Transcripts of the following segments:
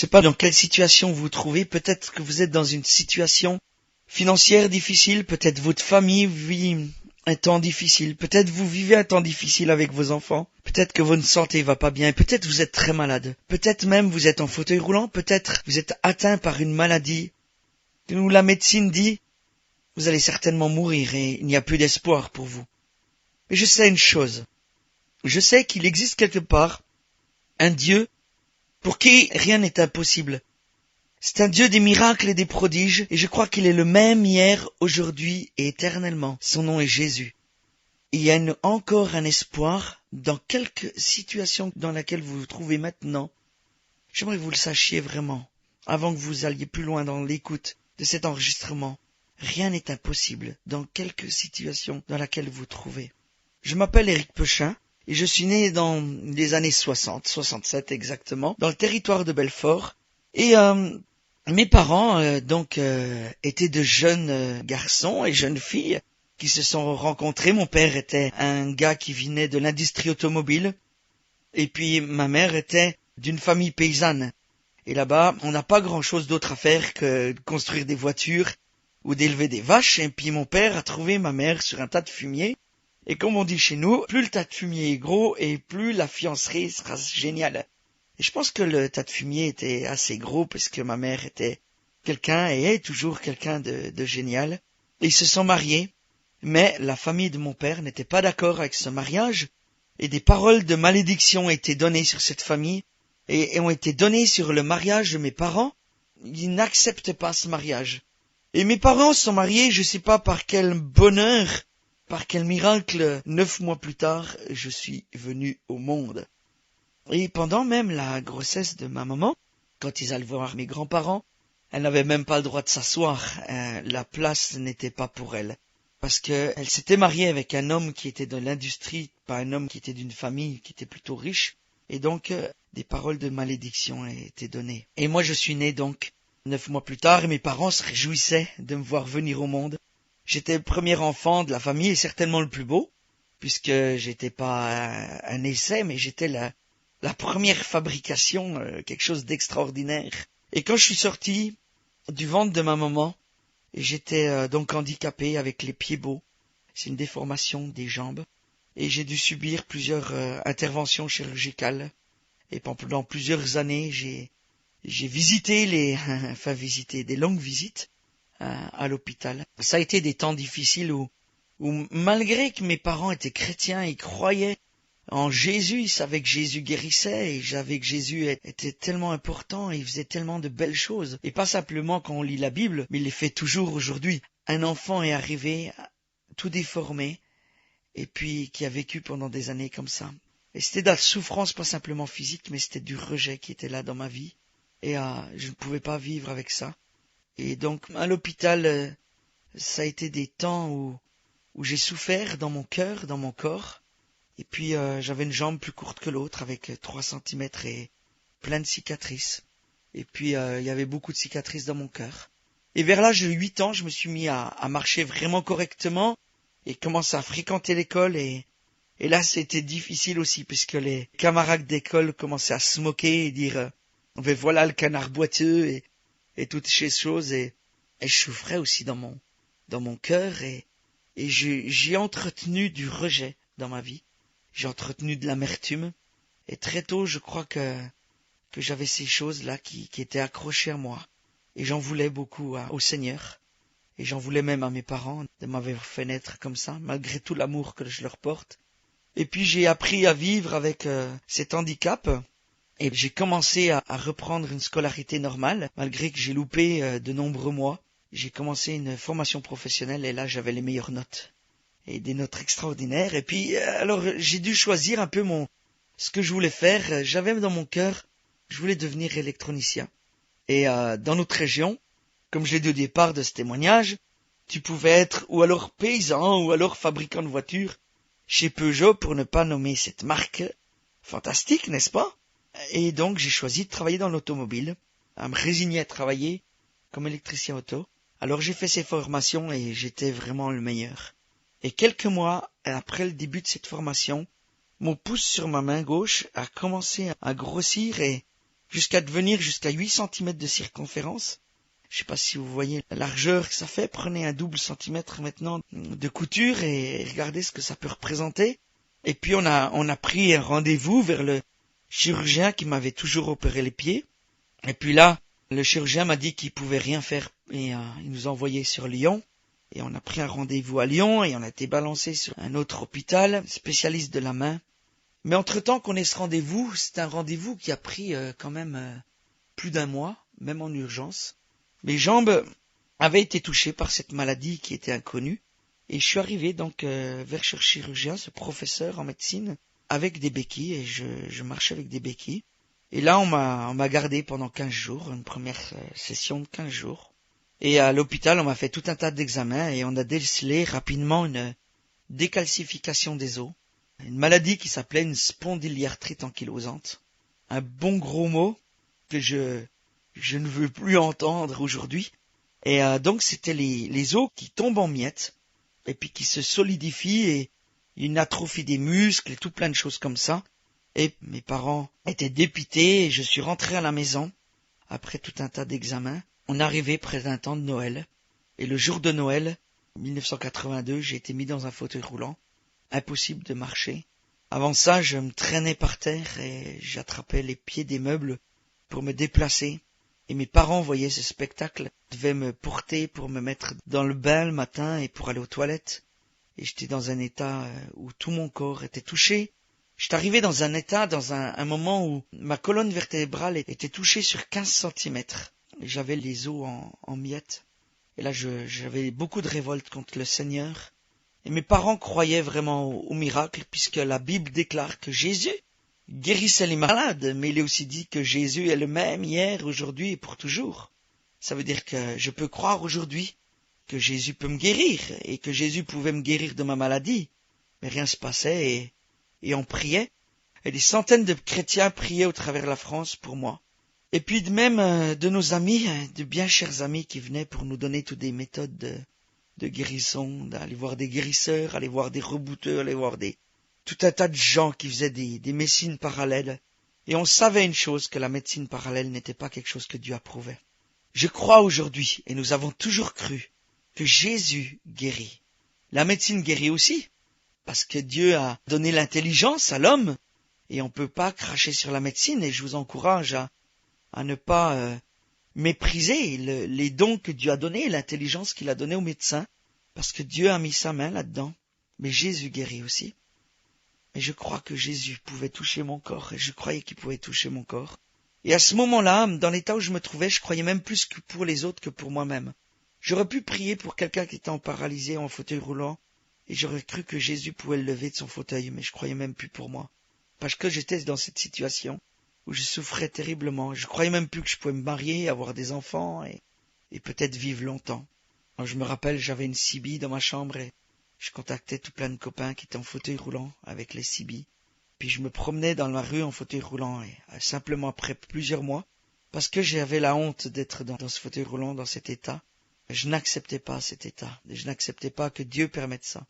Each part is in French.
sais pas dans quelle situation vous vous trouvez. Peut-être que vous êtes dans une situation financière difficile. Peut-être votre famille vit un temps difficile. Peut-être vous vivez un temps difficile avec vos enfants. Peut-être que votre santé va pas bien. Peut-être vous êtes très malade. Peut-être même vous êtes en fauteuil roulant. Peut-être vous êtes atteint par une maladie où la médecine dit vous allez certainement mourir et il n'y a plus d'espoir pour vous. Mais je sais une chose. Je sais qu'il existe quelque part un Dieu pour qui rien n'est impossible. C'est un Dieu des miracles et des prodiges, et je crois qu'il est le même hier, aujourd'hui et éternellement. Son nom est Jésus. Il y a encore un espoir dans quelque situation dans laquelle vous vous trouvez maintenant. J'aimerais que vous le sachiez vraiment, avant que vous alliez plus loin dans l'écoute de cet enregistrement. Rien n'est impossible dans quelque situation dans laquelle vous vous trouvez. Je m'appelle Éric Pechin et je suis né dans les années 60, 67 exactement, dans le territoire de Belfort. Et mes parents étaient de jeunes garçons et jeunes filles qui se sont rencontrés. Mon père était un gars qui venait de l'industrie automobile et puis ma mère était d'une famille paysanne. Et là-bas, on n'a pas grand-chose d'autre à faire que de construire des voitures ou d'élever des vaches. Et puis mon père a trouvé ma mère sur un tas de fumier. Et comme on dit chez nous, plus le tas de fumier est gros et plus la fiancerie sera géniale. Et je pense que le tas de fumier était assez gros parce que ma mère était quelqu'un et est toujours quelqu'un de génial. Et ils se sont mariés. Mais la famille de mon père n'était pas d'accord avec ce mariage. Et des paroles de malédiction ont été données sur cette famille et ont été données sur le mariage de mes parents. Ils n'acceptent pas ce mariage. Et mes parents se sont mariés, je sais pas par quel bonheur, par quel miracle, 9 mois plus tard, je suis venu au monde. Et pendant même la grossesse de ma maman, quand ils allaient voir mes grands-parents, elle n'avait même pas le droit de s'asseoir. La place n'était pas pour elle. Parce qu'elle s'était mariée avec un homme qui était de l'industrie, pas un homme qui était d'une famille qui était plutôt riche. Et donc, des paroles de malédiction ont été données. Et moi, je suis né donc 9 mois plus tard et mes parents se réjouissaient de me voir venir au monde. J'étais le premier enfant de la famille et certainement le plus beau, puisque j'étais pas un essai, mais j'étais la première fabrication, quelque chose d'extraordinaire. Et quand je suis sorti du ventre de ma maman, j'étais donc handicapé avec les pieds beaux. C'est une déformation des jambes. Et j'ai dû subir plusieurs interventions chirurgicales. Et pendant plusieurs années, j'ai visité des longues visites à l'hôpital. Ça a été des temps difficiles où malgré que mes parents étaient chrétiens, ils croyaient en Jésus, ils savaient que Jésus guérissait et je savais que Jésus était tellement important et il faisait tellement de belles choses. Et pas simplement quand on lit la Bible, mais il les fait toujours aujourd'hui. Un enfant est arrivé tout déformé et puis qui a vécu pendant des années comme ça. Et c'était de la souffrance, pas simplement physique, mais c'était du rejet qui était là dans ma vie. Et je ne pouvais pas vivre avec ça. Et donc à l'hôpital, ça a été des temps où j'ai souffert dans mon cœur, dans mon corps. Et puis j'avais une jambe plus courte que l'autre avec 3 centimètres et plein de cicatrices. Et puis il y avait beaucoup de cicatrices dans mon cœur. Et vers l'âge de 8 ans, je me suis mis à marcher vraiment correctement et commencé à fréquenter l'école. Et là, c'était difficile aussi puisque les camarades d'école commençaient à se moquer et dire mais voilà le canard boiteux et toutes ces choses. Et je souffrais aussi dans mon cœur et j'ai entretenu du rejet dans ma vie. J'ai entretenu de l'amertume. Et très tôt, je crois que j'avais ces choses-là qui étaient accrochées à moi. Et j'en voulais beaucoup au Seigneur. Et j'en voulais même à mes parents de m'avoir fait naître comme ça, malgré tout l'amour que je leur porte. Et puis j'ai appris à vivre avec cet handicap. Et j'ai commencé à reprendre une scolarité normale, malgré que j'ai loupé de nombreux mois. J'ai commencé une formation professionnelle et là j'avais les meilleures notes. Et des notes extraordinaires. Et puis alors j'ai dû choisir un peu ce que je voulais faire. J'avais dans mon cœur, je voulais devenir électronicien. Et dans notre région, comme je l'ai dit au départ de ce témoignage, tu pouvais être ou alors paysan ou alors fabricant de voitures chez Peugeot pour ne pas nommer cette marque. Fantastique, n'est-ce pas? Et donc j'ai choisi de travailler dans l'automobile, à me résigner à travailler comme électricien auto. Alors j'ai fait ces formations et j'étais vraiment le meilleur. Et quelques mois après le début de cette formation, mon pouce sur ma main gauche a commencé à grossir et jusqu'à devenir jusqu'à 8 cm de circonférence. Je sais pas si vous voyez la largeur que ça fait. Prenez un double centimètre maintenant de couture et regardez ce que ça peut représenter. Et puis on a pris un rendez-vous vers le chirurgien qui m'avait toujours opéré les pieds. Et puis là, le chirurgien m'a dit qu'il pouvait rien faire et il nous a envoyés sur Lyon. Et on a pris un rendez-vous à Lyon et on a été balancé sur un autre hôpital, spécialiste de la main. Mais entre-temps qu'on ait ce rendez-vous, c'est un rendez-vous qui a pris quand même plus d'un mois, même en urgence. Mes jambes avaient été touchées par cette maladie qui était inconnue. Et je suis arrivé donc vers ce chirurgien, ce professeur en médecine, avec des béquilles, et je marchais avec des béquilles. Et là, on m'a gardé pendant 15 jours, une première session de 15 jours. Et à l'hôpital, on m'a fait tout un tas d'examens et on a décelé rapidement une décalcification des os. Une maladie qui s'appelait une spondyliarthrite ankylosante. Un bon gros mot que je ne veux plus entendre aujourd'hui. Et donc, c'était les os qui tombent en miettes et puis qui se solidifient et une atrophie des muscles et tout plein de choses comme ça. Et mes parents étaient dépités et je suis rentré à la maison après tout un tas d'examens. On arrivait près d'un temps de Noël. Et le jour de Noël, 1982, j'ai été mis dans un fauteuil roulant. Impossible de marcher. Avant ça, je me traînais par terre et j'attrapais les pieds des meubles pour me déplacer. Et mes parents voyaient ce spectacle, devaient me porter pour me mettre dans le bain le matin et pour aller aux toilettes. Et j'étais dans un état où tout mon corps était touché. J'étais arrivé dans un état, dans un moment où ma colonne vertébrale était touchée sur 15 centimètres. J'avais les os en miettes. Et là, j'avais beaucoup de révolte contre le Seigneur. Et mes parents croyaient vraiment au miracle, puisque la Bible déclare que Jésus guérissait les malades, mais il est aussi dit que Jésus est le même hier, aujourd'hui et pour toujours. Ça veut dire que je peux croire aujourd'hui que Jésus peut me guérir, et que Jésus pouvait me guérir de ma maladie. Mais rien se passait, et on priait. Et des centaines de chrétiens priaient au travers de la France pour moi. Et puis même de nos amis, de bien chers amis qui venaient pour nous donner toutes des méthodes de guérison, d'aller voir des guérisseurs, aller voir des rebouteurs, aller voir tout un tas de gens qui faisaient des médecines parallèles. Et on savait une chose, que la médecine parallèle n'était pas quelque chose que Dieu approuvait. Je crois aujourd'hui, et nous avons toujours cru, que Jésus guérit. La médecine guérit aussi, parce que Dieu a donné l'intelligence à l'homme, et on ne peut pas cracher sur la médecine, et je vous encourage à ne pas mépriser les dons que Dieu a donnés, l'intelligence qu'il a donnée aux médecins, parce que Dieu a mis sa main là-dedans. Mais Jésus guérit aussi. Et je crois que Jésus pouvait toucher mon corps, et je croyais qu'il pouvait toucher mon corps. Et à ce moment-là, dans l'état où je me trouvais, je croyais même plus que pour les autres que pour moi-même. J'aurais pu prier pour quelqu'un qui était en paralysé, en fauteuil roulant, et j'aurais cru que Jésus pouvait le lever de son fauteuil, mais je croyais même plus pour moi. Parce que j'étais dans cette situation où je souffrais terriblement. Je croyais même plus que je pouvais me marier, avoir des enfants et peut-être vivre longtemps. Alors je me rappelle, j'avais une CB dans ma chambre et je contactais tout plein de copains qui étaient en fauteuil roulant avec les CB. Puis je me promenais dans la rue en fauteuil roulant et simplement après plusieurs mois, parce que j'avais la honte d'être dans ce fauteuil roulant, dans cet état, je n'acceptais pas cet état. Je n'acceptais pas que Dieu permette ça.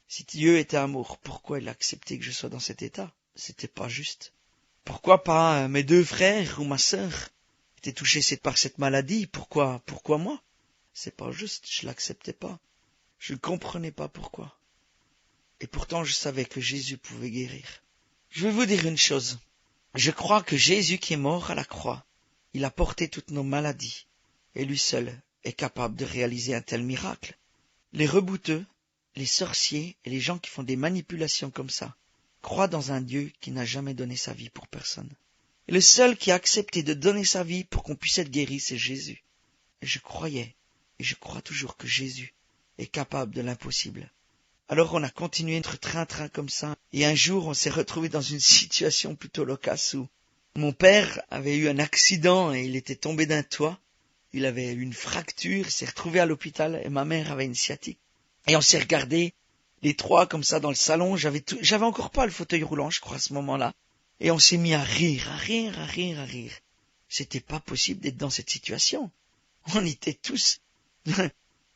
Si Dieu était amour, pourquoi il a accepté que je sois dans cet état? C'était pas juste. Pourquoi pas mes deux frères ou ma sœur étaient touchés par cette maladie? Pourquoi moi? C'est pas juste, je l'acceptais pas. Je ne comprenais pas pourquoi. Et pourtant je savais que Jésus pouvait guérir. Je vais vous dire une chose. Je crois que Jésus qui est mort à la croix, il a porté toutes nos maladies. Et lui seul est capable de réaliser un tel miracle. Les rebouteux, les sorciers et les gens qui font des manipulations comme ça croient dans un Dieu qui n'a jamais donné sa vie pour personne. Et le seul qui a accepté de donner sa vie pour qu'on puisse être guéri, c'est Jésus. Et je croyais, et je crois toujours que Jésus est capable de l'impossible. Alors on a continué notre train-train comme ça, et un jour on s'est retrouvé dans une situation plutôt loquace où mon père avait eu un accident et il était tombé d'un toit. Il avait eu une fracture, il s'est retrouvé à l'hôpital et ma mère avait une sciatique. Et on s'est regardés, les trois comme ça dans le salon, j'avais encore pas le fauteuil roulant, je crois, à ce moment-là. Et on s'est mis à rire. C'était pas possible d'être dans cette situation. On était tous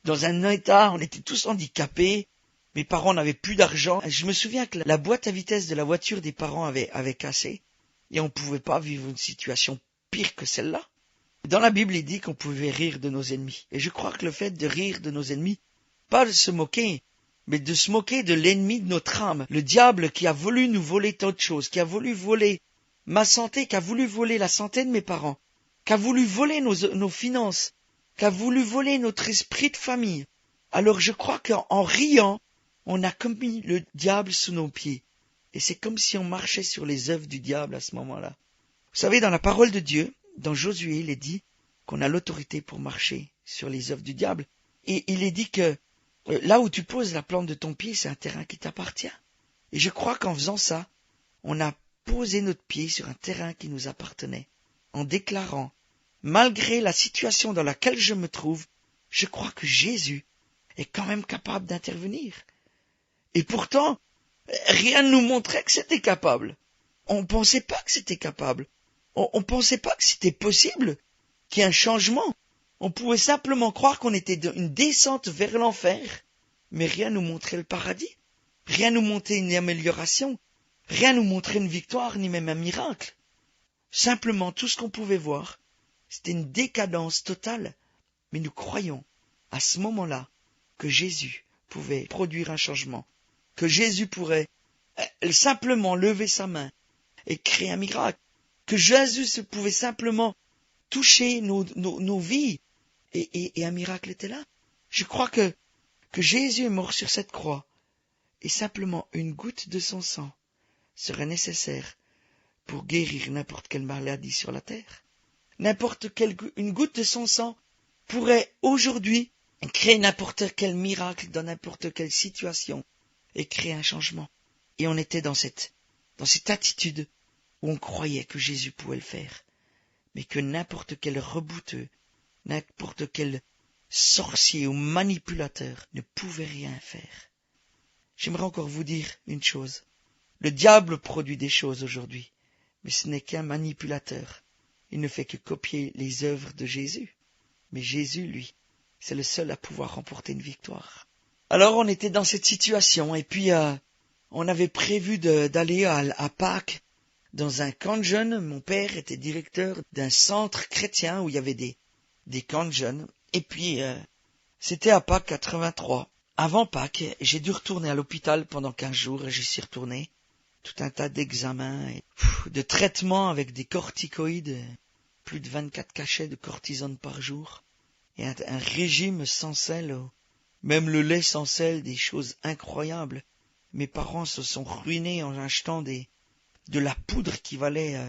dans un état, on était tous handicapés. Mes parents n'avaient plus d'argent. Je me souviens que la boîte à vitesse de la voiture des parents avait cassé. Et on pouvait pas vivre une situation pire que celle-là. Dans la Bible, il dit qu'on pouvait rire de nos ennemis. Et je crois que le fait de rire de nos ennemis, pas de se moquer, mais de se moquer de l'ennemi de notre âme, le diable qui a voulu nous voler tant de choses, qui a voulu voler ma santé, qui a voulu voler la santé de mes parents, qui a voulu voler nos finances, qui a voulu voler notre esprit de famille. Alors je crois qu'en riant, on a commis le diable sous nos pieds. Et c'est comme si on marchait sur les œuvres du diable à ce moment-là. Vous savez, dans la parole de Dieu, dans Josué, il est dit qu'on a l'autorité pour marcher sur les œuvres du diable. Et il est dit que là où tu poses la plante de ton pied, c'est un terrain qui t'appartient. Et je crois qu'en faisant ça, on a posé notre pied sur un terrain qui nous appartenait, en déclarant, malgré la situation dans laquelle je me trouve, je crois que Jésus est quand même capable d'intervenir. Et pourtant, rien ne nous montrait que c'était capable. On ne pensait pas que c'était capable. On ne pensait pas que c'était possible qu'il y ait un changement. On pouvait simplement croire qu'on était dans une descente vers l'enfer, mais rien nous montrait le paradis. Rien nous montrait une amélioration. Rien nous montrait une victoire, ni même un miracle. Simplement, tout ce qu'on pouvait voir, c'était une décadence totale. Mais nous croyons, à ce moment-là, que Jésus pouvait produire un changement, que Jésus pourrait simplement lever sa main et créer un miracle, que Jésus pouvait simplement toucher nos vies, et un miracle était là. Je crois que Jésus est mort sur cette croix, et simplement une goutte de son sang serait nécessaire pour guérir n'importe quelle maladie sur la terre. Une goutte de son sang pourrait aujourd'hui créer n'importe quel miracle dans n'importe quelle situation et créer un changement. Et on était dans cette attitude où on croyait que Jésus pouvait le faire, mais que n'importe quel rebouteux, n'importe quel sorcier ou manipulateur ne pouvait rien faire. J'aimerais encore vous dire une chose. Le diable produit des choses aujourd'hui, mais ce n'est qu'un manipulateur. Il ne fait que copier les œuvres de Jésus. Mais Jésus, lui, c'est le seul à pouvoir remporter une victoire. Alors on était dans cette situation, et puis on avait prévu d'aller à Pâques dans un camp de jeunes. Mon père était directeur d'un centre chrétien où il y avait des camps de jeunes. Et puis c'était à Pâques 83. Avant Pâques, j'ai dû retourner à l'hôpital pendant 15 jours, et j'y suis retourné. Tout un tas d'examens, et de traitements avec des corticoïdes, plus de 24 cachets de cortisone par jour, et un régime sans sel, même le lait sans sel, des choses incroyables. Mes parents se sont ruinés en achetant de la poudre qui valait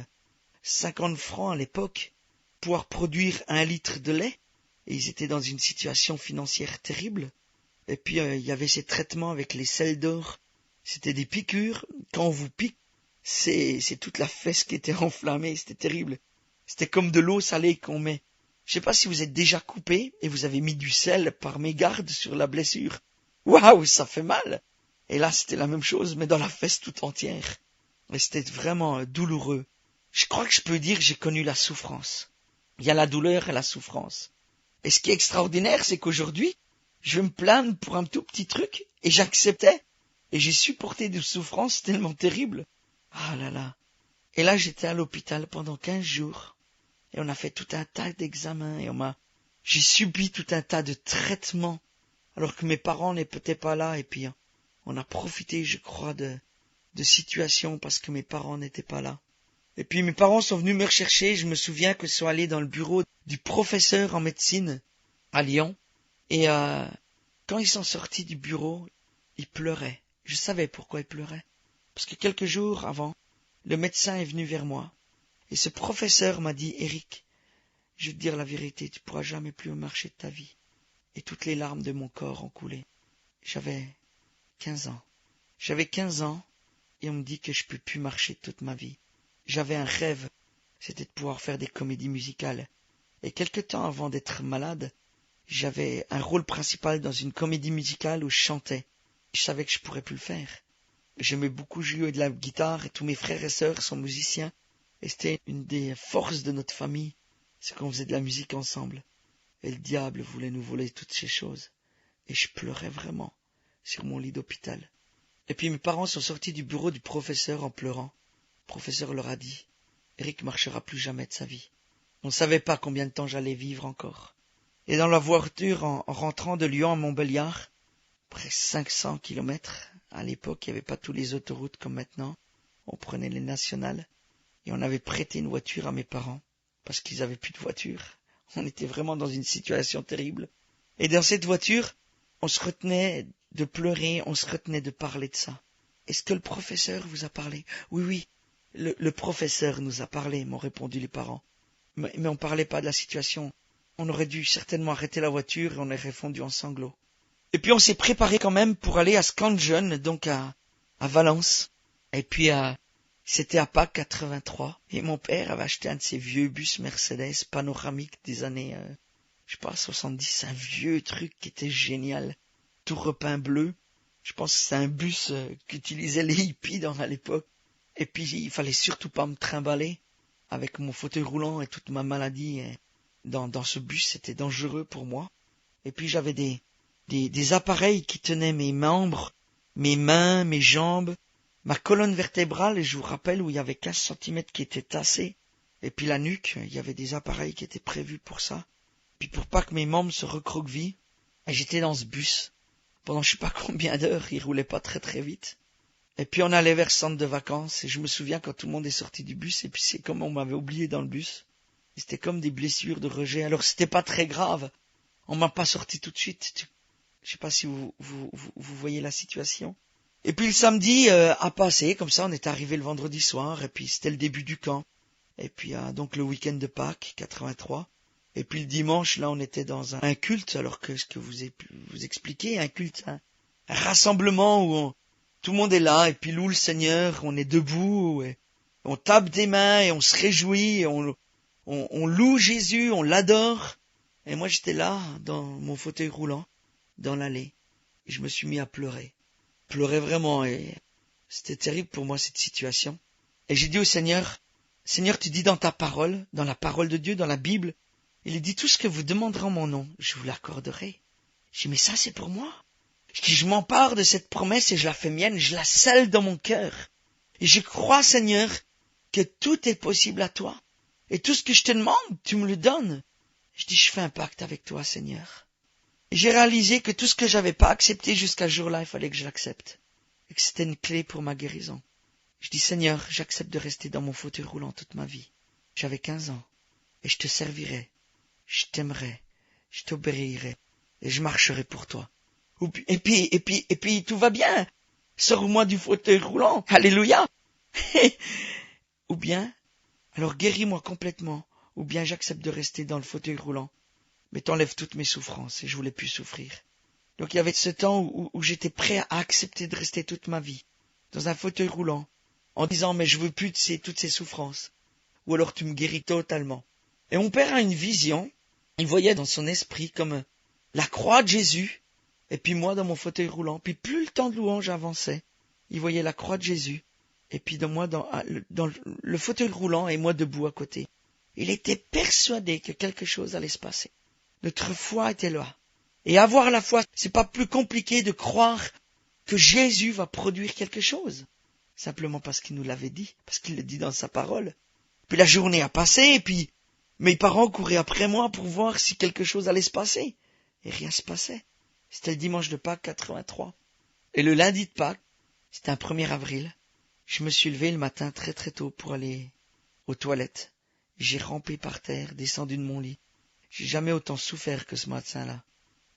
50 francs à l'époque, pour pouvoir produire 1 litre de lait, et ils étaient dans une situation financière terrible. Et puis il y avait ces traitements avec les sels d'or. C'était des piqûres. Quand on vous pique, c'est toute la fesse qui était enflammée. C'était terrible. C'était comme de l'eau salée qu'on met. Je sais pas si vous êtes déjà coupé et vous avez mis du sel par mégarde sur la blessure. Waouh, ça fait mal. Et là, c'était la même chose, mais dans la fesse tout entière. Et c'était vraiment douloureux. Je crois que je peux dire que j'ai connu la souffrance. Il y a la douleur et la souffrance. Et ce qui est extraordinaire, c'est qu'aujourd'hui, je vais me plaindre pour un tout petit truc, et j'acceptais. Et j'ai supporté des souffrances tellement terribles. Ah là là. Et là, j'étais à l'hôpital pendant 15 jours. Et on a fait tout un tas d'examens. Et j'ai subi tout un tas de traitements. Alors que mes parents n'étaient pas là. Et puis, on a profité, je crois, de situations parce que mes parents n'étaient pas là. Et puis, mes parents sont venus me rechercher. Je me souviens que je suis allé dans le bureau du professeur en médecine à Lyon. Et quand ils sont sortis du bureau, ils pleuraient. Je savais pourquoi ils pleuraient. Parce que quelques jours avant, le médecin est venu vers moi. Et ce professeur m'a dit, Eric, je vais te dire la vérité, tu pourras jamais plus marcher de ta vie. Et toutes les larmes de mon corps ont coulé. J'avais 15 ans. J'avais 15 ans, et on me dit que je peux plus marcher toute ma vie. J'avais un rêve, c'était de pouvoir faire des comédies musicales. Et quelque temps avant d'être malade, j'avais un rôle principal dans une comédie musicale où je chantais. Je savais que je pourrais plus le faire. J'aimais beaucoup jouer de la guitare et tous mes frères et sœurs sont musiciens. Et c'était une des forces de notre famille, c'est qu'on faisait de la musique ensemble. Et le diable voulait nous voler toutes ces choses. Et je pleurais vraiment sur mon lit d'hôpital. Et puis mes parents sont sortis du bureau du professeur en pleurant. Le professeur leur a dit, Eric marchera plus jamais de sa vie. On ne savait pas combien de temps j'allais vivre encore. Et dans la voiture, en rentrant de Lyon à Montbéliard, presque 500 kilomètres, à l'époque, il n'y avait pas toutes les autoroutes comme maintenant. On prenait les nationales. Et on avait prêté une voiture à mes parents, parce qu'ils avaient plus de voiture. On était vraiment dans une situation terrible. Et dans cette voiture, on se retenait de pleurer, on se retenait de parler de ça. Est-ce que le professeur vous a parlé? Oui, oui, le professeur nous a parlé, m'ont répondu les parents. Mais on parlait pas de la situation. On aurait dû certainement arrêter la voiture et on aurait fondu en sanglots. Et puis on s'est préparé quand même pour aller à Scandion, donc à Valence. Et puis c'était à Pâques 83. Et mon père avait acheté un de ces vieux bus Mercedes panoramiques des années, 70, un vieux truc qui était génial. Tout repeint bleu. Je pense que c'est un bus qu'utilisaient les hippies à l'époque. Et puis il fallait surtout pas me trimballer avec mon fauteuil roulant et toute ma maladie. Dans ce bus, c'était dangereux pour moi. Et puis j'avais des appareils qui tenaient mes membres, mes mains, mes jambes, ma colonne vertébrale, et je vous rappelle où il y avait 15 centimètres qui étaient tassés. Et puis la nuque, il y avait des appareils qui étaient prévus pour ça. Puis pour pas que mes membres se recroquevillent, et j'étais dans ce bus. Pendant je sais pas combien d'heures, il roulait pas très très vite. Et puis on allait vers le centre de vacances, et je me souviens quand tout le monde est sorti du bus, et puis c'est comme on m'avait oublié dans le bus. C'était comme des blessures de rejet, alors c'était pas très grave. On m'a pas sorti tout de suite. Je sais pas si vous voyez la situation. Et puis le samedi a passé, comme ça on est arrivé le vendredi soir, et puis c'était le début du camp. Et puis donc le week-end de Pâques, 83. Et puis le dimanche, là on était dans un culte, alors que ce que vous expliquez, un culte, un rassemblement où tout le monde est là, et puis loue le Seigneur, on est debout, et on tape des mains, et on se réjouit, et on loue Jésus, on l'adore. Et moi j'étais là, dans mon fauteuil roulant, dans l'allée, et je me suis mis à pleurer. Pleurer vraiment, et c'était terrible pour moi cette situation. Et j'ai dit au Seigneur, Seigneur, tu dis dans ta parole, dans la parole de Dieu, dans la Bible, il dit tout ce que vous demanderez en mon nom, je vous l'accorderai. J'ai dit, mais ça c'est pour moi. Je dis, je m'empare de cette promesse et je la fais mienne, je la scelle dans mon cœur. Et je crois, Seigneur, que tout est possible à toi. Et tout ce que je te demande, tu me le donnes. Je dis, je fais un pacte avec toi, Seigneur. Et j'ai réalisé que tout ce que j'avais pas accepté jusqu'à ce jour-là, il fallait que je l'accepte. Et que c'était une clé pour ma guérison. Je dis, Seigneur, j'accepte de rester dans mon fauteuil roulant toute ma vie. J'avais 15 ans. Et je te servirai. Je t'aimerai. Je t'obéirai. Et je marcherai pour toi. Et puis, tout va bien. Sors-moi du fauteuil roulant. Alléluia. Ou bien, alors guéris-moi complètement. Ou bien j'accepte de rester dans le fauteuil roulant. Mais t'enlèves toutes mes souffrances et je voulais plus souffrir. Donc il y avait ce temps où j'étais prêt à accepter de rester toute ma vie dans un fauteuil roulant, en disant mais je veux plus de toutes ces souffrances. Ou alors tu me guéris totalement. Et mon père a une vision. Il voyait dans son esprit comme la croix de Jésus. Et puis moi dans mon fauteuil roulant. Puis plus le temps de louange avançait, il voyait la croix de Jésus. Et puis moi dans le fauteuil roulant et moi debout à côté. Il était persuadé que quelque chose allait se passer. Notre foi était là. Et avoir la foi, c'est pas plus compliqué de croire que Jésus va produire quelque chose. Simplement parce qu'il nous l'avait dit, parce qu'il le dit dans sa parole. Puis la journée a passé, et puis mes parents couraient après moi pour voir si quelque chose allait se passer. Et rien se passait. C'était le dimanche de Pâques 83. Et le lundi de Pâques, c'était un 1er avril, je me suis levé le matin très très tôt pour aller aux toilettes. J'ai rampé par terre, descendu de mon lit. J'ai jamais autant souffert que ce matin-là.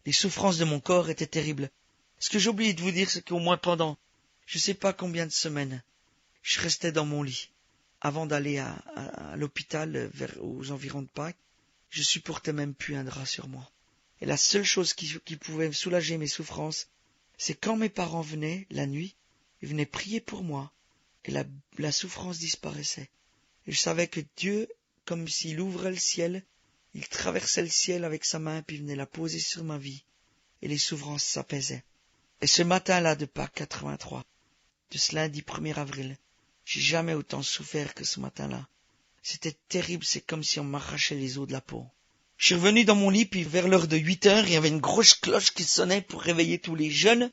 Les souffrances de mon corps étaient terribles. Ce que j'ai oublié de vous dire, c'est qu'au moins pendant, je sais pas combien de semaines, je restais dans mon lit. Avant d'aller à l'hôpital, aux environs de Pâques, je supportais même plus un drap sur moi. Et la seule chose qui pouvait soulager mes souffrances, c'est quand mes parents venaient, la nuit, ils venaient prier pour moi, et la souffrance disparaissait. Et je savais que Dieu, comme s'il ouvrait le ciel, il traversait le ciel avec sa main, puis venait la poser sur ma vie, et les souffrances s'apaisaient. Et ce matin-là de Pâques 83, de ce lundi 1er avril, j'ai jamais autant souffert que ce matin-là. C'était terrible, c'est comme si on m'arrachait les os de la peau. Je suis revenu dans mon lit, puis vers l'heure de 8 heures, il y avait une grosse cloche qui sonnait pour réveiller tous les jeunes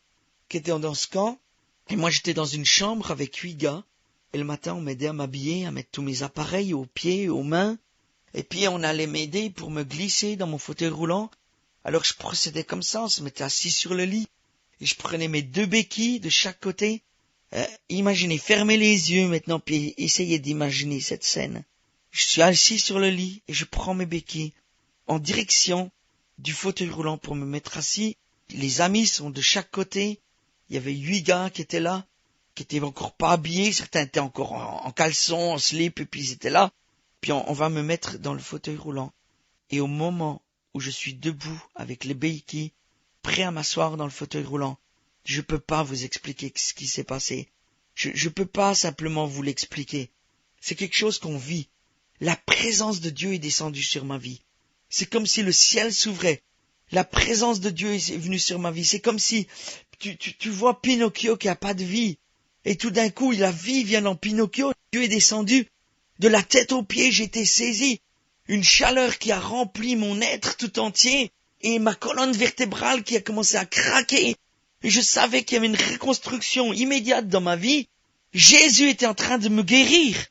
qui étaient dans ce camp. Et moi, j'étais dans une chambre avec 8 gars. Et le matin, on m'aidait à m'habiller, à mettre tous mes appareils aux pieds, aux mains. Et puis on allait m'aider pour me glisser dans mon fauteuil roulant. Alors je procédais comme ça, on se mettait assis sur le lit. Et je prenais mes 2 béquilles de chaque côté. Imaginez, fermez les yeux maintenant, puis essayez d'imaginer cette scène. Je suis assis sur le lit et je prends mes béquilles en direction du fauteuil roulant pour me mettre assis. Les amis sont de chaque côté. Il y avait 8 gars qui étaient là, qui étaient encore pas habillés. Certains étaient encore en caleçon, en slip, et puis ils étaient là. Puis on va me mettre dans le fauteuil roulant. Et au moment où je suis debout avec les béquilles, prêt à m'asseoir dans le fauteuil roulant, je peux pas vous expliquer ce qui s'est passé. Je peux pas simplement vous l'expliquer. C'est quelque chose qu'on vit. La présence de Dieu est descendue sur ma vie. C'est comme si le ciel s'ouvrait. La présence de Dieu est venue sur ma vie. C'est comme si tu vois Pinocchio qui a pas de vie. Et tout d'un coup, la vie vient dans Pinocchio. Dieu est descendu. De la tête aux pieds, j'étais saisi. Une chaleur qui a rempli mon être tout entier. Et ma colonne vertébrale qui a commencé à craquer. Et je savais qu'il y avait une reconstruction immédiate dans ma vie. Jésus était en train de me guérir.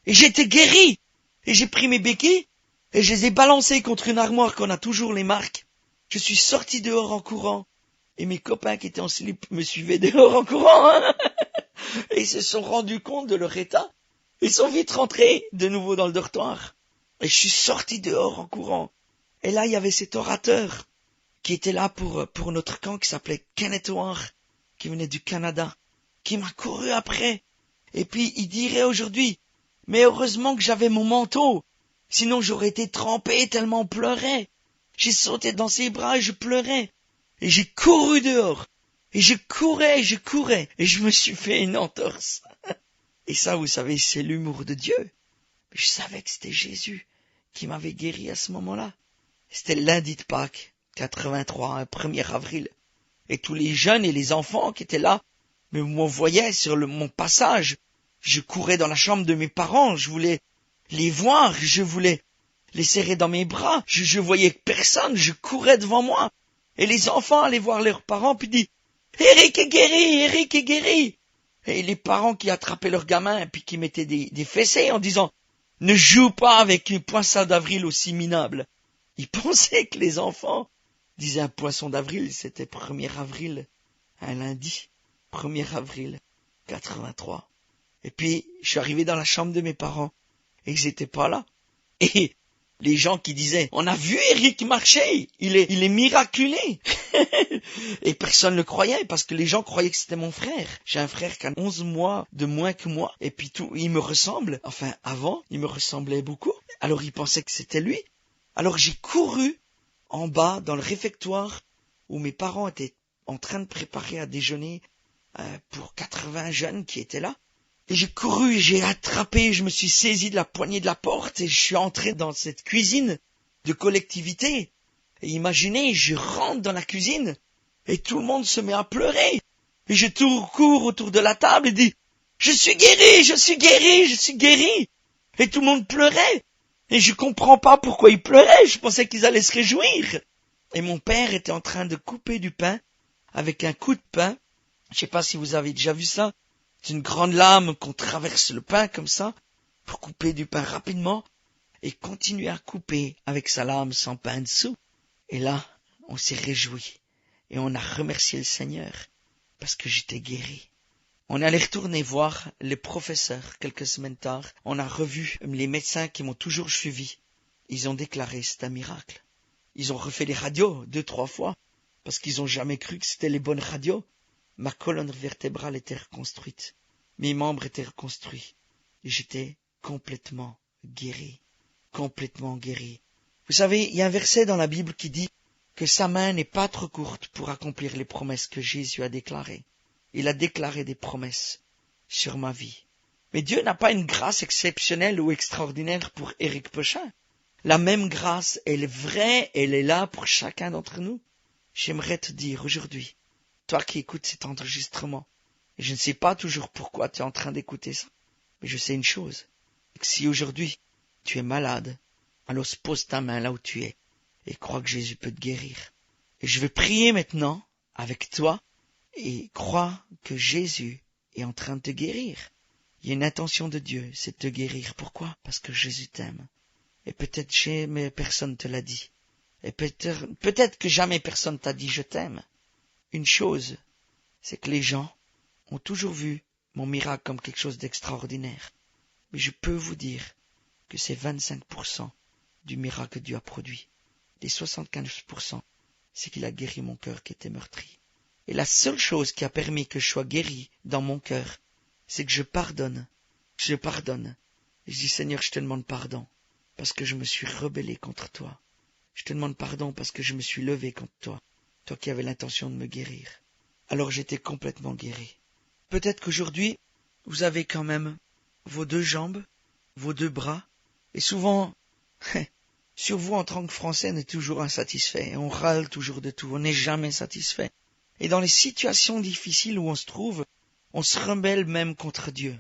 Et j'étais guéri. Et j'ai pris mes béquilles et je les ai balancées contre une armoire qu'on a toujours les marques. Je suis sorti dehors en courant. Et mes copains qui étaient en slip me suivaient dehors en courant. Et ils se sont rendus compte de leur état. Ils sont vite rentrés de nouveau dans le dortoir. Et je suis sorti dehors en courant. Et là, il y avait cet orateur qui était là pour notre camp, qui s'appelait Kenneth Oar, qui venait du Canada, qui m'a couru après. Et puis, il dirait aujourd'hui, mais heureusement que j'avais mon manteau, sinon j'aurais été trempé tellement on pleurait. J'ai sauté dans ses bras et je pleurais. Et j'ai couru dehors. Et je courais, et je me suis fait une entorse. Et ça, vous savez, c'est l'humour de Dieu. Je savais que c'était Jésus qui m'avait guéri à ce moment-là. C'était le lundi de Pâques, 83, un 1er avril. Et tous les jeunes et les enfants qui étaient là me voyaient sur mon passage. Je courais dans la chambre de mes parents, je voulais les voir, je voulais les serrer dans mes bras. Je voyais personne, je courais devant moi. Et les enfants allaient voir leurs parents, puis disaient « Eric est guéri, Eric est guéri !» Et les parents qui attrapaient leurs gamins, et puis qui mettaient des fessées en disant « Ne joue pas avec un poisson d'avril aussi minable !» Ils pensaient que les enfants disaient un poisson d'avril, c'était 1er avril, un lundi, 1er avril, 83. Et puis, je suis arrivé dans la chambre de mes parents, et ils étaient pas là. Et les gens qui disaient, on a vu Eric marcher, il est miraculé. Et personne ne le croyait, parce que les gens croyaient que c'était mon frère. J'ai un frère qui a 11 mois de moins que moi, et puis il me ressemble. Enfin, avant, il me ressemblait beaucoup. Alors ils pensaient que c'était lui. Alors j'ai couru en bas, dans le réfectoire, où mes parents étaient en train de préparer à déjeuner pour 80 jeunes qui étaient là. Et j'ai couru, j'ai attrapé, je me suis saisi de la poignée de la porte et je suis entré dans cette cuisine de collectivité. Et imaginez, je rentre dans la cuisine et tout le monde se met à pleurer. Et je cours autour de la table et dis « Je suis guéri, je suis guéri, je suis guéri !» Et tout le monde pleurait. Et je comprends pas pourquoi ils pleuraient, je pensais qu'ils allaient se réjouir. Et mon père était en train de couper du pain avec un coup de pain. Je sais pas si vous avez déjà vu ça. C'est une grande lame qu'on traverse le pain comme ça, pour couper du pain rapidement, et continuer à couper avec sa lame sans pain dessous. Et là, on s'est réjoui, et on a remercié le Seigneur, parce que j'étais guéri. On allait retourner voir les professeurs quelques semaines tard. On a revu les médecins qui m'ont toujours suivi. Ils ont déclaré c'est un miracle. Ils ont refait les radios 2-3 fois, parce qu'ils ont jamais cru que c'était les bonnes radios. Ma colonne vertébrale était reconstruite. Mes membres étaient reconstruits. Et j'étais complètement guéri. Complètement guéri. Vous savez, il y a un verset dans la Bible qui dit que sa main n'est pas trop courte pour accomplir les promesses que Jésus a déclarées. Il a déclaré des promesses sur ma vie. Mais Dieu n'a pas une grâce exceptionnelle ou extraordinaire pour Éric Pochin. La même grâce, elle est vraie, elle est là pour chacun d'entre nous. J'aimerais te dire aujourd'hui, toi qui écoutes cet enregistrement, et je ne sais pas toujours pourquoi tu es en train d'écouter ça, mais je sais une chose, que si aujourd'hui tu es malade, alors pose ta main là où tu es, et crois que Jésus peut te guérir. Et je vais prier maintenant avec toi, et crois que Jésus est en train de te guérir. Il y a une intention de Dieu, c'est de te guérir. Pourquoi? Parce que Jésus t'aime. Et peut-être jamais personne te l'a dit. Et peut-être que jamais personne t'a dit je t'aime. Une chose, c'est que les gens ont toujours vu mon miracle comme quelque chose d'extraordinaire. Mais je peux vous dire que c'est 25% du miracle que Dieu a produit. Les 75%, c'est qu'il a guéri mon cœur qui était meurtri. Et la seule chose qui a permis que je sois guéri dans mon cœur, c'est que je pardonne. Je pardonne. Et je dis, Seigneur, je te demande pardon, parce que je me suis rebellé contre toi. Je te demande pardon parce que je me suis levé contre toi, toi qui avais l'intention de me guérir. Alors j'étais complètement guéri. Peut-être qu'aujourd'hui, vous avez quand même vos 2 jambes, vos 2 bras, et souvent, sur vous en tant que Français, on est toujours insatisfait, on râle toujours de tout, on n'est jamais satisfait. Et dans les situations difficiles où on se trouve, on se rebelle même contre Dieu.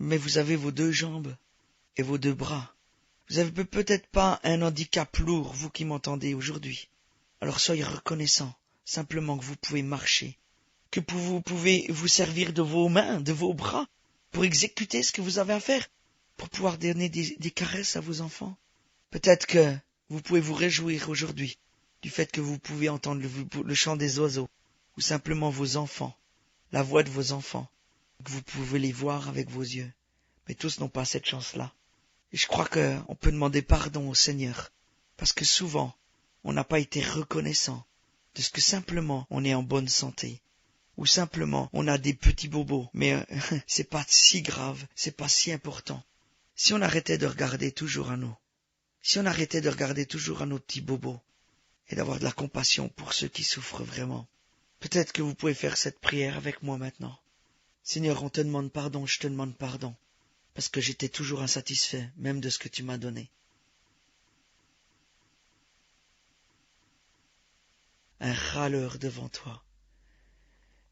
Mais vous avez vos 2 jambes et vos 2 bras. Vous avez peut-être pas un handicap lourd, vous qui m'entendez aujourd'hui. Alors soyez reconnaissants, simplement que vous pouvez marcher, que vous pouvez vous servir de vos mains, de vos bras, pour exécuter ce que vous avez à faire, pour pouvoir donner des caresses à vos enfants. Peut-être que vous pouvez vous réjouir aujourd'hui du fait que vous pouvez entendre le chant des oiseaux, ou simplement vos enfants, la voix de vos enfants, que vous pouvez les voir avec vos yeux. Mais tous n'ont pas cette chance-là. Et je crois qu'on peut demander pardon au Seigneur, parce que souvent, on n'a pas été reconnaissant de ce que simplement on est en bonne santé, ou simplement on a des petits bobos, mais c'est pas si grave, c'est pas si important. Si on arrêtait de regarder toujours à nous, si on arrêtait de regarder toujours à nos petits bobos, et d'avoir de la compassion pour ceux qui souffrent vraiment, peut-être que vous pouvez faire cette prière avec moi maintenant. Seigneur, on te demande pardon, je te demande pardon, parce que j'étais toujours insatisfait, même de ce que tu m'as donné. Un râleur devant toi,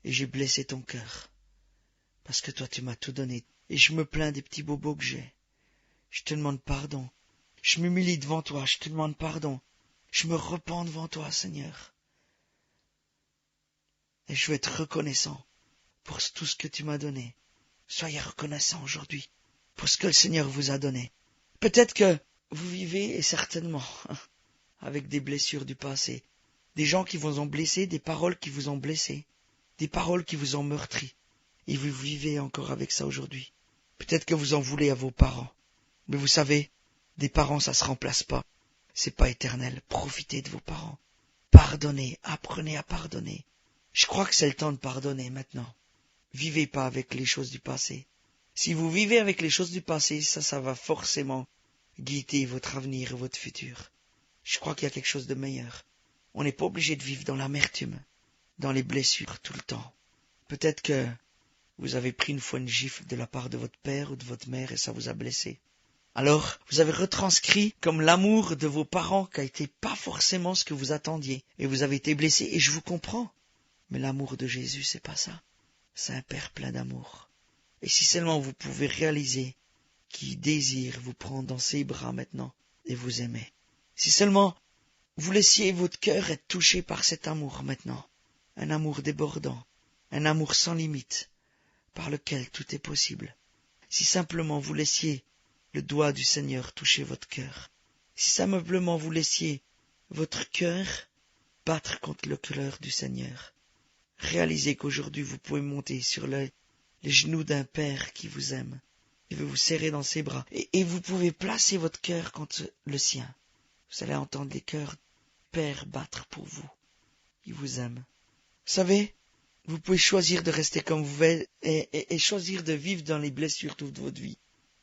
et j'ai blessé ton cœur, parce que toi tu m'as tout donné, et je me plains des petits bobos que j'ai. Je te demande pardon, je m'humilie devant toi, je te demande pardon, je me repens devant toi, Seigneur. Et je veux être reconnaissant pour tout ce que tu m'as donné. Soyez reconnaissant aujourd'hui pour ce que le Seigneur vous a donné. Peut-être que vous vivez, et certainement, avec des blessures du passé, des gens qui vous ont blessé, des paroles qui vous ont blessé, des paroles qui vous ont meurtri, et vous vivez encore avec ça aujourd'hui. Peut-être que vous en voulez à vos parents, mais vous savez, des parents ça se remplace pas, c'est pas éternel. Profitez de vos parents, pardonnez, apprenez à pardonner. Je crois que c'est le temps de pardonner maintenant. Vivez pas avec les choses du passé. Si vous vivez avec les choses du passé, ça va forcément guider votre avenir et votre futur. Je crois qu'il y a quelque chose de meilleur. On n'est pas obligé de vivre dans l'amertume, dans les blessures tout le temps. Peut-être que vous avez pris une fois une gifle de la part de votre père ou de votre mère et ça vous a blessé. Alors, vous avez retranscrit comme l'amour de vos parents qui a été pas forcément ce que vous attendiez. Et vous avez été blessé, et je vous comprends. Mais l'amour de Jésus, c'est pas ça. C'est un Père plein d'amour. Et si seulement vous pouvez réaliser qu'il désire vous prendre dans ses bras maintenant et vous aimer. Si seulement vous laissiez votre cœur être touché par cet amour maintenant. Un amour débordant, un amour sans limite, par lequel tout est possible. Si simplement vous laissiez le doigt du Seigneur toucher votre cœur. Si simplement vous laissiez votre cœur battre contre le cœur du Seigneur. Réalisez qu'aujourd'hui vous pouvez monter sur les genoux d'un Père qui vous aime. Il veut vous serrer dans ses bras. Et vous pouvez placer votre cœur contre le sien. Vous allez entendre les cœurs du Père battre pour vous. Il vous aime. Vous savez, vous pouvez choisir de rester comme vous êtes et choisir de vivre dans les blessures toute votre vie.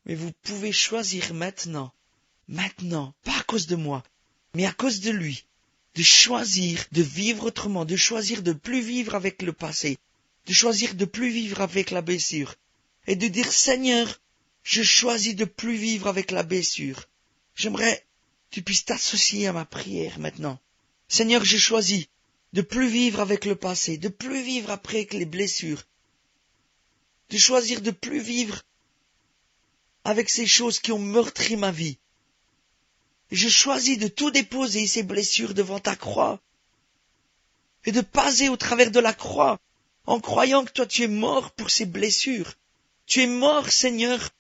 Mais vous pouvez choisir maintenant, pas à cause de moi, mais à cause de lui, de choisir de vivre autrement, de choisir de plus vivre avec le passé, de choisir de plus vivre avec la blessure, et de dire, Seigneur, je choisis de plus vivre avec la blessure. J'aimerais que tu puisses t'associer à ma prière maintenant. Seigneur, je choisis de plus vivre avec le passé, de plus vivre après avec les blessures, de choisir de plus vivre avec ces choses qui ont meurtri ma vie. Je choisis de tout déposer ces blessures devant ta croix et de passer au travers de la croix en croyant que toi tu es mort pour ces blessures. Tu es mort, Seigneur,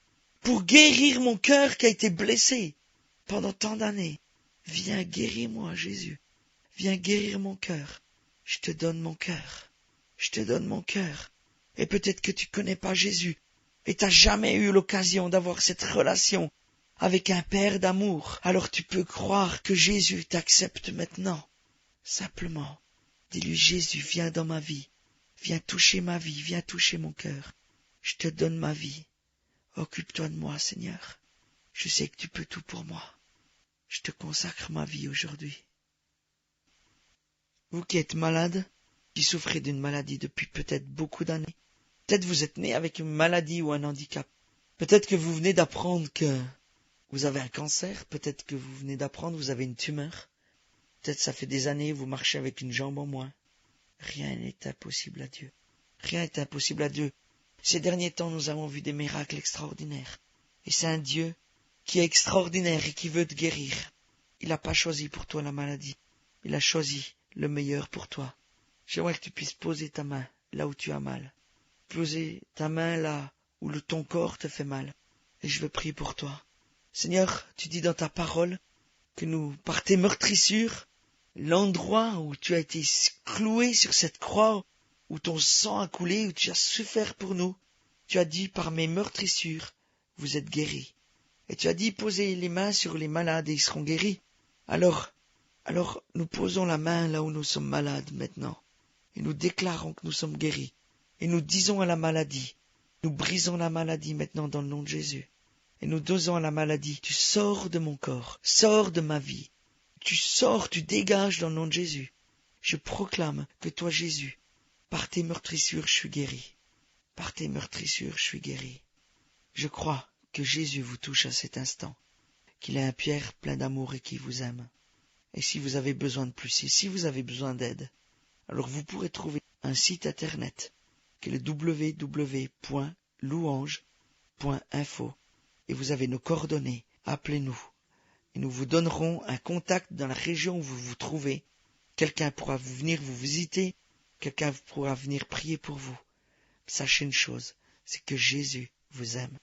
pour guérir mon cœur qui a été blessé. pendant tant d'années. Viens guérir moi, Jésus. Viens guérir mon cœur. Je te donne mon cœur. Je te donne mon cœur. Et peut-être que tu connais pas Jésus et t'as jamais eu l'occasion d'avoir cette relation avec un Père d'amour. Alors tu peux croire que Jésus t'accepte maintenant. Simplement, dis-lui, Jésus, viens dans ma vie. Viens toucher ma vie, viens toucher mon cœur. Je te donne ma vie. Occupe-toi de moi, Seigneur. Je sais que tu peux tout pour moi. Je te consacre ma vie aujourd'hui. Vous qui êtes malade, qui souffrez d'une maladie depuis peut-être beaucoup d'années, peut-être vous êtes né avec une maladie ou un handicap, peut-être que vous venez d'apprendre que vous avez un cancer, peut-être que vous venez d'apprendre que vous avez une tumeur, peut-être ça fait des années vous marchez avec une jambe en moins. Rien n'est impossible à Dieu. Rien n'est impossible à Dieu. Ces derniers temps, nous avons vu des miracles extraordinaires. Et c'est un Dieu qui est extraordinaire et qui veut te guérir. Il n'a pas choisi pour toi la maladie. Il a choisi le meilleur pour toi. J'aimerais que tu puisses poser ta main là où tu as mal. Poser ta main là où ton corps te fait mal. Et je veux prier pour toi. Seigneur, tu dis dans ta parole que nous, par tes meurtrissures, l'endroit où tu as été cloué sur cette croix, où ton sang a coulé, où tu as souffert pour nous, tu as dit, par mes meurtrissures, vous êtes guéris. Et tu as dit, posez les mains sur les malades et ils seront guéris. Alors, nous posons la main là où nous sommes malades maintenant. Et nous déclarons que nous sommes guéris. Et nous disons à la maladie, nous brisons la maladie maintenant dans le nom de Jésus. Et nous disons à la maladie, tu sors de mon corps, sors de ma vie. Tu sors, tu dégages dans le nom de Jésus. Je proclame que toi, Jésus, par tes meurtrissures, je suis guéri. Par tes meurtrissures, je suis guéri. Je crois que Jésus vous touche à cet instant, qu'il est un Pierre plein d'amour et qui vous aime. Et si vous avez besoin de plus, et si vous avez besoin d'aide, alors vous pourrez trouver un site internet qui est le www.louange.info et vous avez nos coordonnées. Appelez-nous et nous vous donnerons un contact dans la région où vous vous trouvez. Quelqu'un pourra venir vous visiter, quelqu'un pourra venir prier pour vous. Sachez une chose, c'est que Jésus vous aime.